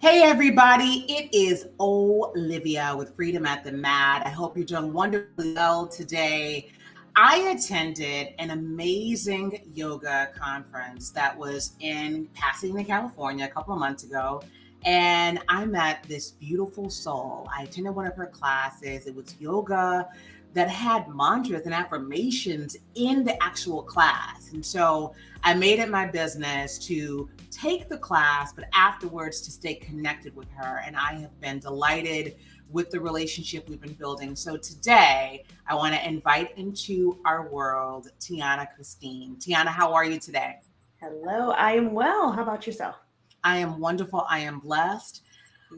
Hey everybody, it is Olivia with Freedom at the Mat. I hope you're doing wonderfully well today. I attended an amazing yoga conference that was in Pasadena, California a couple of months ago. And I met this beautiful soul. I attended one of her classes. It was yoga that had mantras and affirmations in the actual class. And so I made it my business to take the class, but afterwards to stay connected with her. And I have been delighted with the relationship we've been building. So today, I want to invite into our world Tiana Christine. Tiana, how are you today? Hello, I am well. How about yourself? I am wonderful. I am blessed.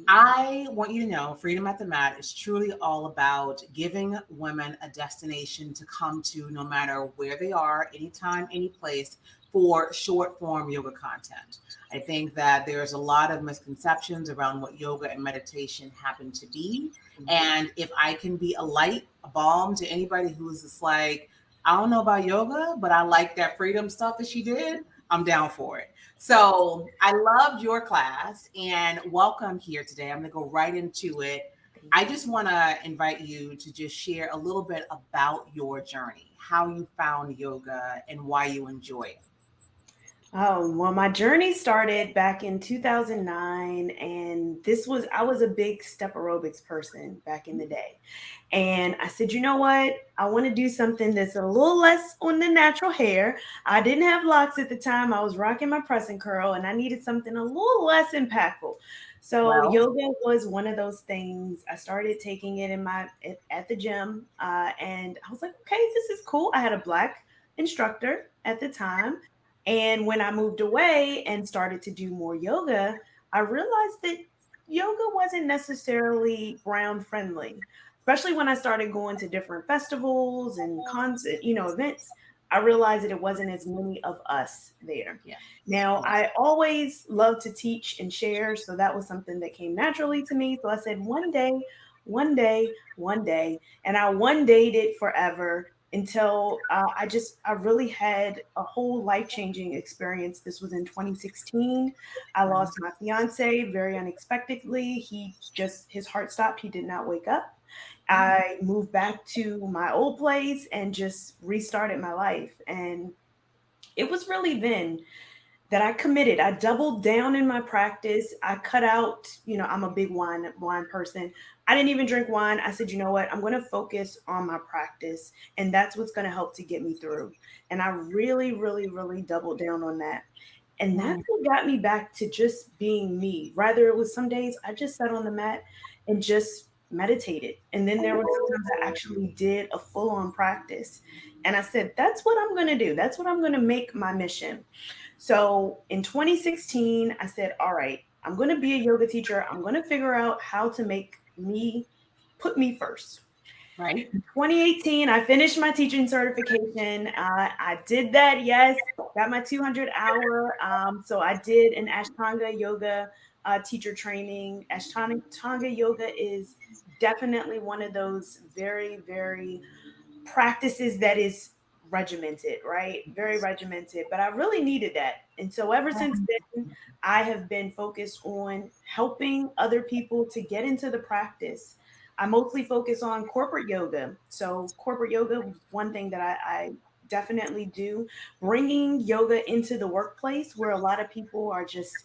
I want you to know Freedom at the Mat is truly all about giving women a destination to come to no matter where they are, anytime, any place, for short form yoga content. I think that there's a lot of misconceptions around what yoga and meditation happen to be. And if I can be a light, a balm to anybody who's just like, I don't know about yoga, but I like that freedom stuff that she did, I'm down for it. So I loved your class and welcome here today. I'm going to go right into it. I just want to invite you to just share a little bit about your journey, how you found yoga and why you enjoy it. Oh, well, my journey started back in 2009, and I was a big step aerobics person back in the day. And I said, you know what? I want to do something that's a little less on the natural hair. I didn't have locks at the time. I was rocking my press and curl, and I needed something a little less impactful. So Well, yoga was one of those things. I started taking it at the gym, and I was like, okay, this is cool. I had a black instructor at the time, and when I moved away and started to do more yoga, I realized that yoga wasn't necessarily brown friendly, especially when I started going to different festivals and events. I realized that it wasn't as many of us there. yes, Now, yes. I always love to teach and share, so that was something that came naturally to me. So I said, one day, one day, one day, and I one dayed it forever until I really had a whole life changing experience. This was in 2016. I lost my fiance very unexpectedly. His heart stopped. He did not wake up. I moved back to my old place and just restarted my life. And it was really then that I committed. I doubled down in my practice. I cut out, I'm a big wine person. I didn't even drink wine. I said, you know what? I'm going to focus on my practice, and that's what's going to help to get me through. And I really, really, really doubled down on that. And that's what got me back to just being me. Rather, it was some days I just sat on the mat and just meditated. And then there were times I actually did a full on practice. And I said, that's what I'm going to do. That's what I'm going to make my mission. So in 2016, I said, all right, I'm going to be a yoga teacher. I'm going to figure out how to put me first. Right? 2018, I finished my teaching certification. I did that, yes, got my 200 hour. So I did an Ashtanga yoga teacher training. Ashtanga yoga is definitely one of those very, very practices that is regimented, right? Very regimented. But I really needed that. And so ever since then, I have been focused on helping other people to get into the practice. I mostly focus on corporate yoga. So, corporate yoga was one thing that I definitely do, bringing yoga into the workplace where a lot of people are just,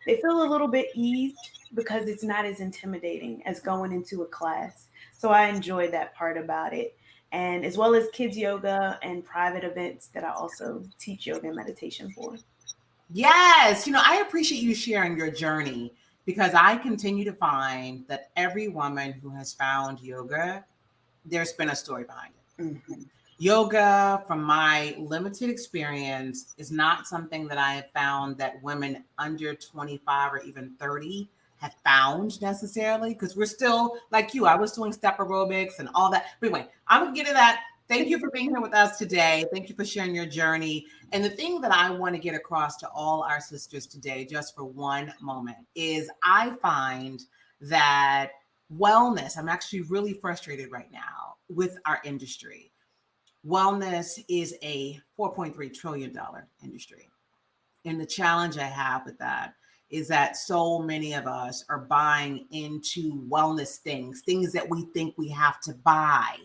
they feel a little bit eased because it's not as intimidating as going into a class. So I enjoy that part about it. And as well as kids yoga and private events that I also teach yoga and meditation for. Yes. I appreciate you sharing your journey because I continue to find that every woman who has found yoga, there's been a story behind it. Mhm. Yoga, from my limited experience, is not something that I have found that women under 25 or even 30 have found necessarily, because we're still like you. I was doing step aerobics and all that. But anyway, I'm going to get to that. Thank you for being here with us today. Thank you for sharing your journey. And the thing that I want to get across to all our sisters today, just for one moment, is I find that wellness, I'm actually really frustrated right now with our industry. Wellness is a $4.3 trillion industry. And the challenge I have with that is that so many of us are buying into wellness things that we think we have to buy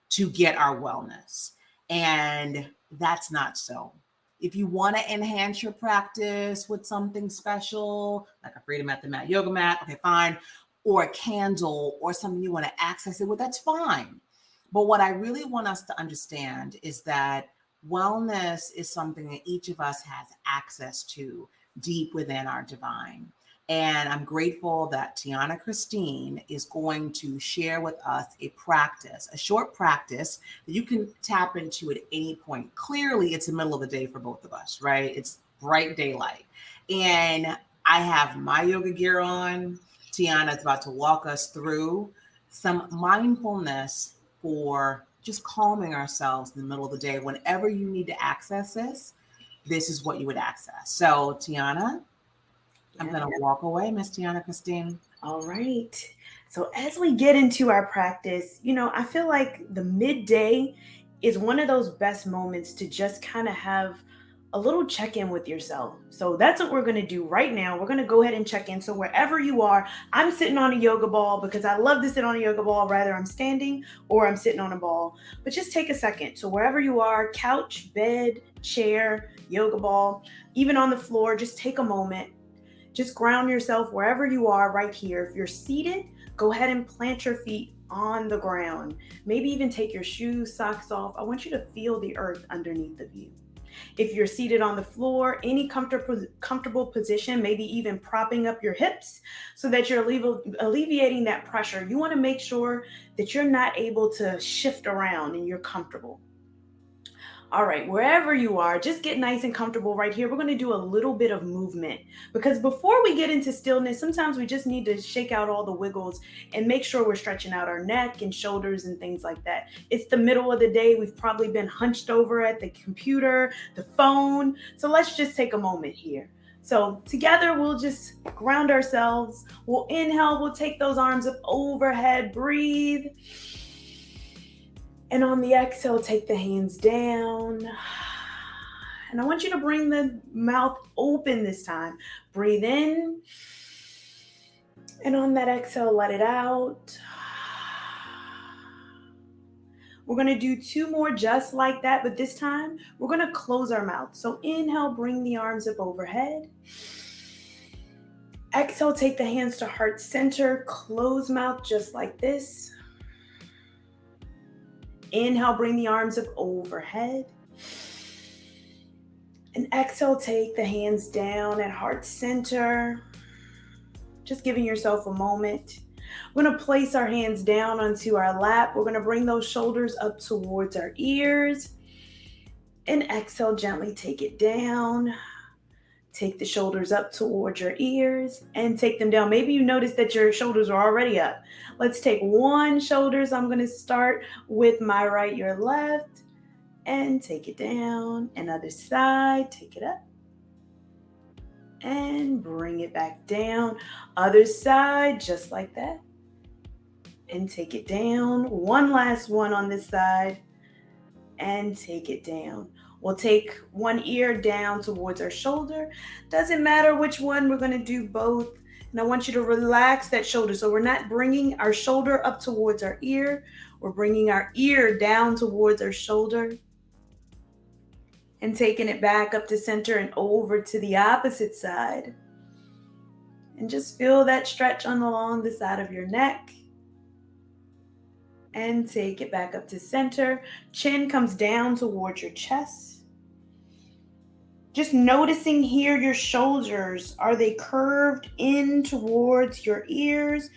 to get our wellness. And that's not so. If you want to enhance your practice with something special, like a Freedom at the Mat yoga mat, okay, fine, or a candle or something you want to access it with, that's fine. But what I really want us to understand is that wellness is something that each of us has access to deep within our divine. And I'm grateful that Tiana Christine is going to share with us a practice, a short practice that you can tap into at any point. Clearly, it's the middle of the day for both of us, right? It's bright daylight. And I have my yoga gear on. Tiana is about to walk us through some mindfulness for just calming ourselves in the middle of the day. Whenever you need to access this is what you would access. So, Tiana, I'm going to walk away, Miss Tiana Christine. All right. So as we get into our practice, I feel like the midday is one of those best moments to just kind of have a little check-in with yourself. So that's what we're going to do right now. We're going to go ahead and check in. So wherever you are, I'm sitting on a yoga ball because I love to sit on a yoga ball. Rather, I'm standing or I'm sitting on a ball. But just take a second. So wherever you are, couch, bed, chair, yoga ball, even on the floor, just take a moment. Just ground yourself wherever you are right here. If you're seated, go ahead and plant your feet on the ground. Maybe even take your shoes, socks off. I want you to feel the earth underneath of you. If you're seated on the floor, any comfortable position, maybe even propping up your hips so that you're alleviating that pressure. You want to make sure that you're not able to shift around and you're comfortable. All right, wherever you are, just get nice and comfortable right here. We're going to do a little bit of movement because before we get into stillness, sometimes we just need to shake out all the wiggles and make sure we're stretching out our neck and shoulders and things like that. It's the middle of the day. We've probably been hunched over at the computer, the phone. So let's just take a moment here. So together, we'll just ground ourselves. We'll inhale. We'll take those arms up overhead. Breathe. And on the exhale, take the hands down. And I want you to bring the mouth open this time. Breathe in. And on that exhale, let it out. We're going to do 2 more just like that, but this time we're going to close our mouth. So inhale, bring the arms up overhead. Exhale, take the hands to heart center. Close mouth just like this. Inhale, bring the arms up overhead. And exhale, take the hands down at heart center. Just giving yourself a moment. We're going to place our hands down onto our lap. We're going to bring those shoulders up towards our ears. And exhale, gently take it down. Take the shoulders up towards your ears and take them down. Maybe you notice that your shoulders are already up. Let's take one shoulder. So I'm going to start with my right, your left, and take it down. And other side, take it up and bring it back down. Other side, just like that. And take it down. One last one on this side and take it down. We'll take one ear down towards our shoulder. Doesn't matter which one, we're going to do both. And I want you to relax that shoulder. So we're not bringing our shoulder up towards our ear. We're bringing our ear down towards our shoulder. And taking it back up to center and over to the opposite side. And just feel that stretch along the side of your neck. And take it back up to center. Chin comes down towards your chest. Just noticing here your shoulders. Are they curved in towards your ears?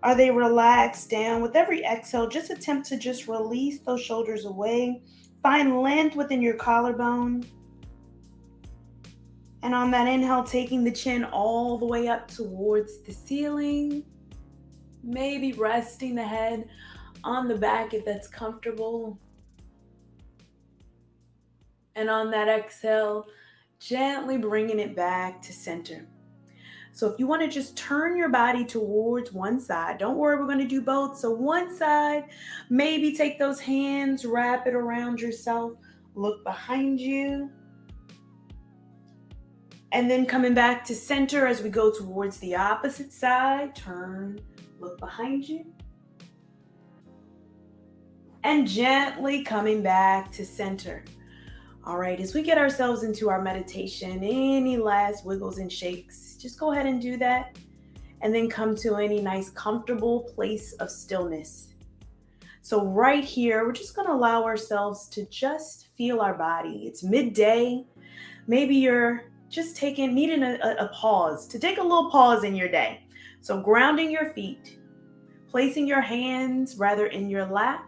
Are they relaxed down? With every exhale, just attempt to just release those shoulders away. Find length within your collarbone. And on that inhale, taking the chin all the way up towards the ceiling. Maybe resting the head on the back if that's comfortable. And on that exhale, gently bringing it back to center. So if you want to just turn your body towards one side, don't worry, we're going to do both. So one side, maybe take those hands, wrap it around yourself, look behind you. And then coming back to center as we go towards the opposite side. Turn, look behind you. And gently coming back to center. All right, as we get ourselves into our meditation, any last wiggles and shakes, just go ahead and do that. And then come to any nice comfortable place of stillness. So right here, we're just going to allow ourselves to just feel our body. It's midday. Maybe you're just needing a pause, to take a little pause in your day. So grounding your feet, placing your hands rather in your lap,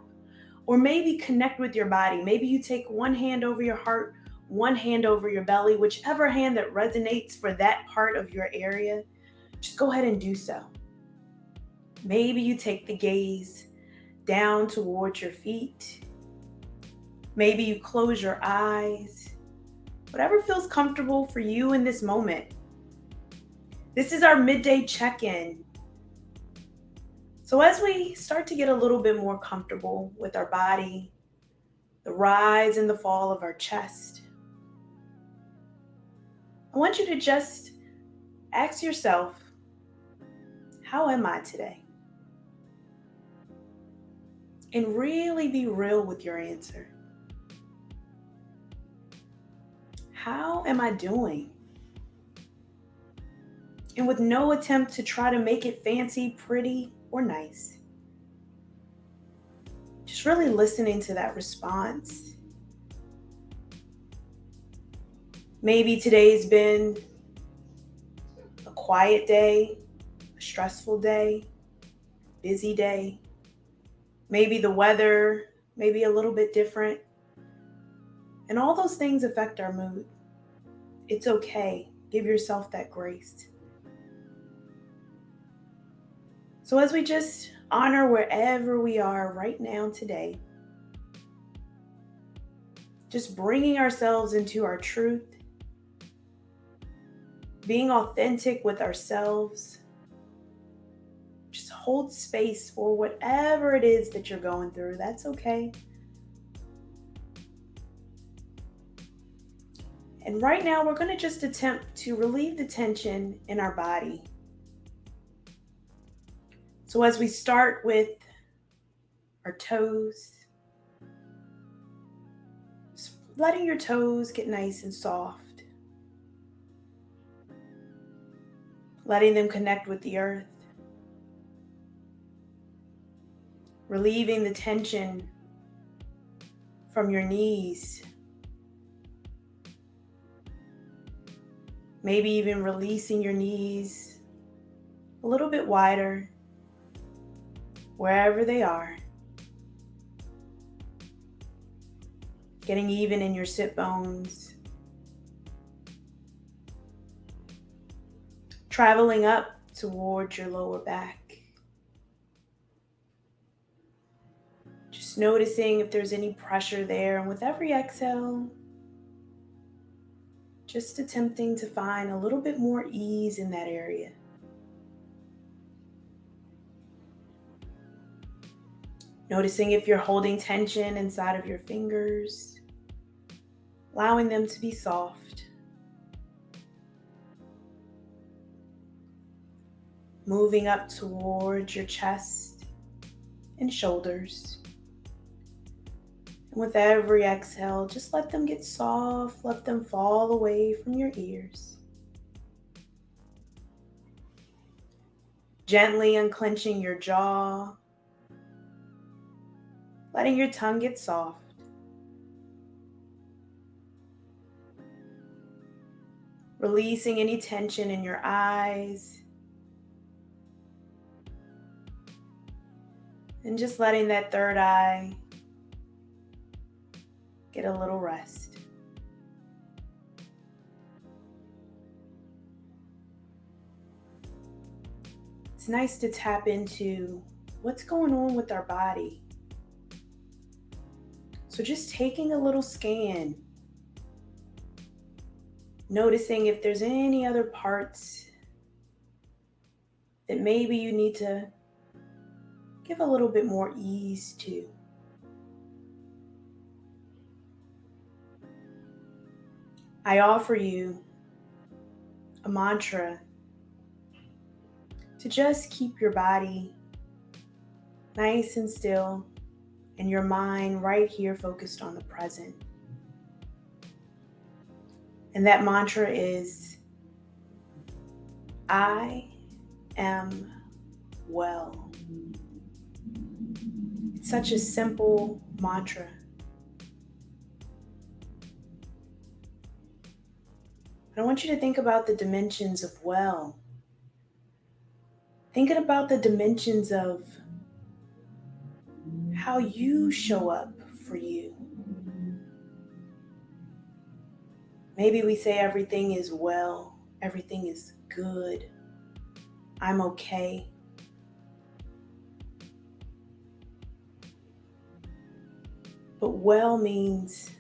or maybe connect with your body. Maybe you take one hand over your heart, one hand over your belly, whichever hand that resonates for that part of your area, just go ahead and do so. Maybe you take the gaze down towards your feet. Maybe you close your eyes. Whatever feels comfortable for you in this moment. This is our midday check-in. So as we start to get a little bit more comfortable with our body, the rise and the fall of our chest, I want you to just ask yourself, how am I today? And really be real with your answer. How am I doing? And with no attempt to try to make it fancy, pretty, or nice. Just really listening to that response. Maybe today's been a quiet day, a stressful day, busy day. Maybe the weather may be a little bit different. And all those things affect our mood. It's okay. Give yourself that grace. So as we just honor wherever we are right now today, just bringing ourselves into our truth, being authentic with ourselves, just hold space for whatever it is that you're going through. That's okay. And right now, we're going to just attempt to relieve the tension in our body. So as we start with our toes, just letting your toes get nice and soft, letting them connect with the earth, relieving the tension from your knees, maybe even releasing your knees a little bit wider, wherever they are. Getting even in your sit bones. Traveling up towards your lower back. Just noticing if there's any pressure there. And with every exhale, just attempting to find a little bit more ease in that area. Noticing if you're holding tension inside of your fingers, allowing them to be soft. Moving up towards your chest and shoulders. And with every exhale, just let them get soft, let them fall away from your ears. Gently unclenching your jaw, letting your tongue get soft. Releasing any tension in your eyes. And just letting that third eye get a little rest. It's nice to tap into what's going on with our body. So just taking a little scan, noticing if there's any other parts that maybe you need to give a little bit more ease to. I offer you a mantra to just keep your body nice and still and your mind right here focused on the present. And that mantra is, I am well. It's such a simple mantra. But I want you to think about the dimensions of well. Thinking about the dimensions of how you show up for you. Maybe we say everything is well, everything is good, I'm okay. But well means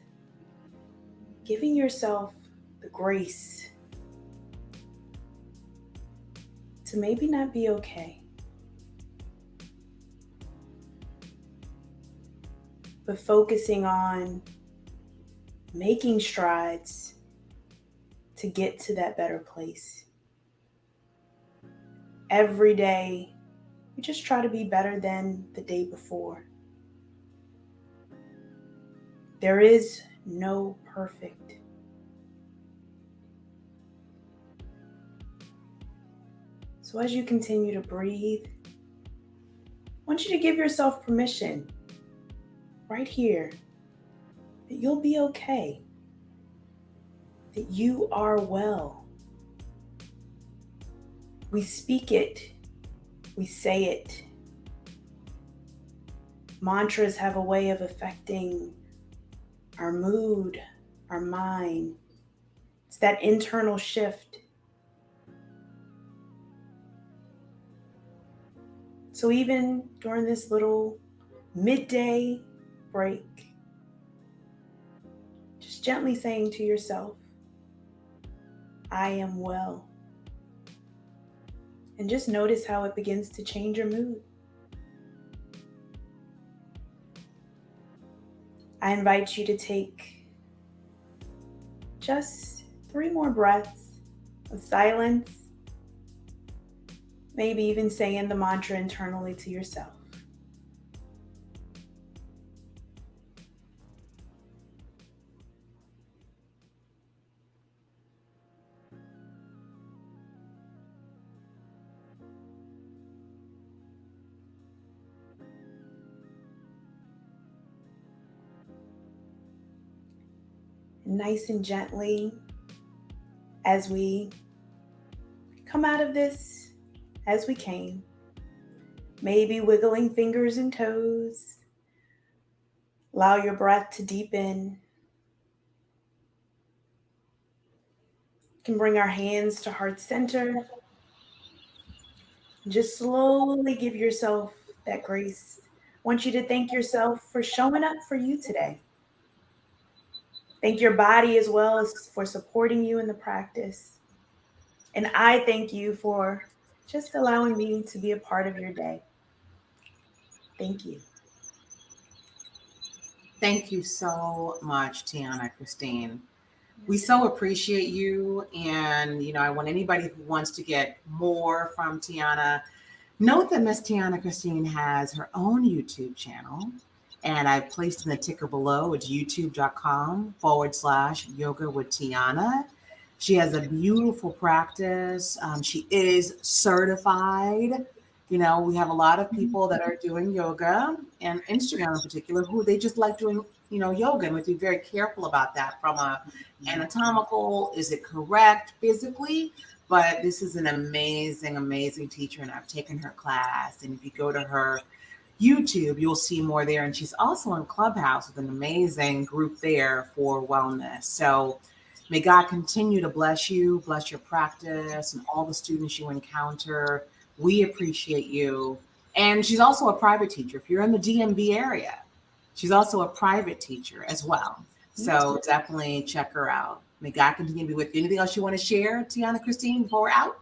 giving yourself the grace to maybe not be okay, but focusing on making strides to get to that better place. Every day, we just try to be better than the day before. There is no perfect. So as you continue to breathe, I want you to give yourself permission right here that you'll be okay, that you are well. We speak it, we say it. Mantras have a way of affecting our mood, our mind. It's that internal shift. So even during this little midday break, just gently saying to yourself, I am well. And just notice how it begins to change your mood. I invite you to take just 3 more breaths of silence, maybe even saying the mantra internally to yourself. Nice and gently, as we come out of this as we came, maybe wiggling fingers and toes. Allow your breath to deepen. You can bring our hands to heart center. Just slowly give yourself that grace. I want you to thank yourself for showing up for you today. Thank your body as well as for supporting you in the practice. And I thank you for just allowing me to be a part of your day. Thank you. Thank you so much, Tiana, Christine. We so appreciate you. And, I want anybody who wants to get more from Tiana, note that Miss Tiana Christine has her own YouTube channel. And I've placed in the ticker below. It's youtube.com/yoga with Tiana. She has a beautiful practice. She is certified. We have a lot of people that are doing yoga and Instagram in particular who they just like doing, yoga. And we have to be very careful about that from a anatomical, is it correct physically? But this is an amazing, amazing teacher. And I've taken her class. And if you go to her YouTube, you'll see more there. And she's also on Clubhouse with an amazing group there for wellness. So may God continue to bless you, bless your practice and all the students you encounter. We appreciate you. And she's also a private teacher. If you're in the DMV area, she's also a private teacher as well. So definitely check her out. May God continue to be with you. Anything else you want to share, Tiana Christine, before we're out?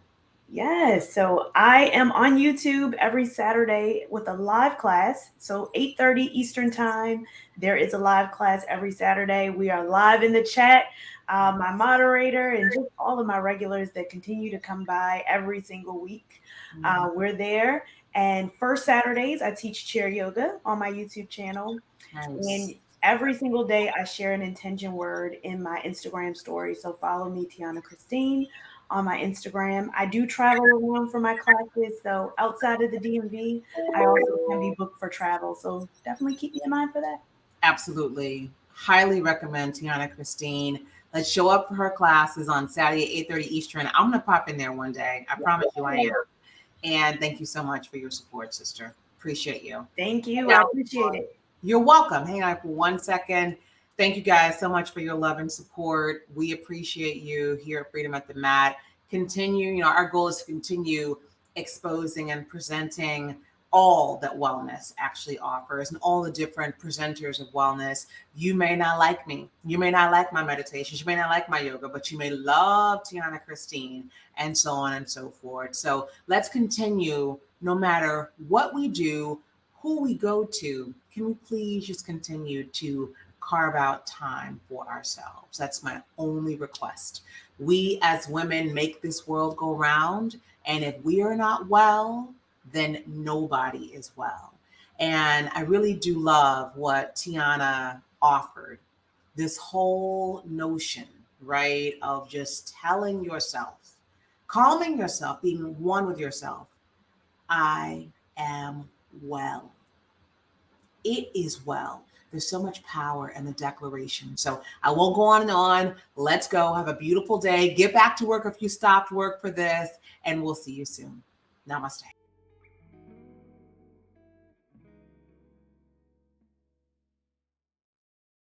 Yes, so I am on YouTube every Saturday with a live class. So 8:30 Eastern time, there is a live class every Saturday. We are live in the chat. my moderator, and just all of my regulars that continue to come by every single week. We're there. And first Saturdays, I teach chair yoga on my YouTube channel. Nice. And every single day, I share an intention word in my Instagram story. So follow me, Tiana Christine, on my Instagram. I do travel around for my classes. So outside of the DMV, I also can be booked for travel. So definitely keep me in mind for that. Absolutely. Highly recommend Tiana Christine. Let's show up for her classes on Saturday at 8:30 Eastern. I'm going to pop in there one day. I promise you I am. And thank you so much for your support, sister. Appreciate you. Thank you. I appreciate it. You're welcome. Hang on for 1 second. Thank you guys so much for your love and support. We appreciate you here at Freedom at the Mat. Continue, our goal is to continue exposing and presenting all that wellness actually offers and all the different presenters of wellness. You may not like me. You may not like my meditations. You may not like my yoga, but you may love Tiana Christine and so on and so forth. So let's continue no matter what we do, who we go to. Can we please just continue to carve out time for ourselves? That's my only request. We as women make this world go round. And if we are not well, then nobody is well. And I really do love what Tiana offered, this whole notion, right, of just telling yourself, calming yourself, being one with yourself. I am well. It is well. There's so much power in the declaration. So I won't go on and on. Let's go. Have a beautiful day. Get back to work if you stopped work for this, and we'll see you soon. Namaste.